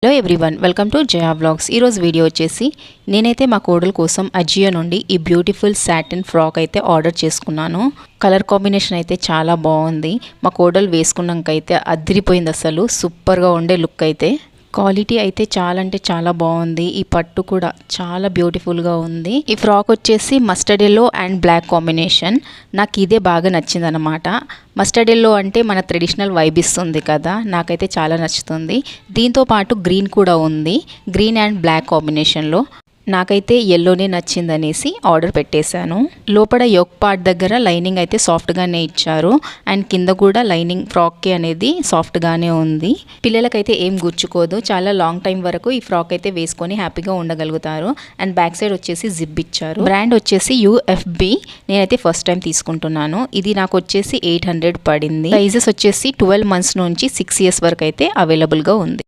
Hello everyone, welcome to Jaya vlogs. ఈరోజు video వచ్చేసి నేనైతే మా కోడల కోసం అజియో నుండి ఈ బ్యూటిఫుల్ సాటిన్ ఫ్రాక్ అయితే ఆర్డర్ చేసుకున్నాను. కలర్ కాంబినేషన్ అయితే చాలా బాగుంది. మా కోడలు వేసుకున్నాక అయితే అదిరిపోయింది. అసలు సూపర్గా ఉండే లుక్ అయితే. క్వాలిటీ అయితే చాలా అంటే చాలా బాగుంది. ఈ పట్టు కూడా చాలా బ్యూటిఫుల్గా ఉంది. ఈ ఫ్రాక్ వచ్చేసి mustard yellow and black combination. నాకు ఇదే బాగా నచ్చింది అనమాట. మస్టర్డ్ ఎల్లో అంటే మన ట్రెడిషనల్ వైబ్ ఇస్తుంది కదా, నాకైతే చాలా నచ్చుతుంది. దీంతో పాటు గ్రీన్ కూడా ఉంది, గ్రీన్ అండ్ బ్లాక్ కాంబినేషన్లో. నాకైతే ఎల్లోనే నచ్చిందనేసి ఆర్డర్ పెట్టేశాను. లోపల యోక్ పార్ట్ దగ్గర లైనింగ్ అయితే సాఫ్ట్గానే ఇచ్చారు అండ్ కింద కూడా లైనింగ్ ఫ్రాక్కి అనేది సాఫ్ట్గానే ఉంది. పిల్లలకైతే ఏం గుచ్చుకోదు, చాలా లాంగ్ టైం వరకు ఈ ఫ్రాక్ అయితే వేసుకొని హ్యాపీగా ఉండగలుగుతారు. అండ్ బ్యాక్ సైడ్ వచ్చేసి జిప్ ఇచ్చారు. బ్రాండ్ వచ్చేసి UFB. నేనైతే ఫస్ట్ టైం తీసుకుంటున్నాను. ఇది నాకు వచ్చేసి 800 పడింది. సైజెస్ వచ్చేసి 12 months నుంచి 6 years వరకు అయితే అవైలబుల్గా ఉంది.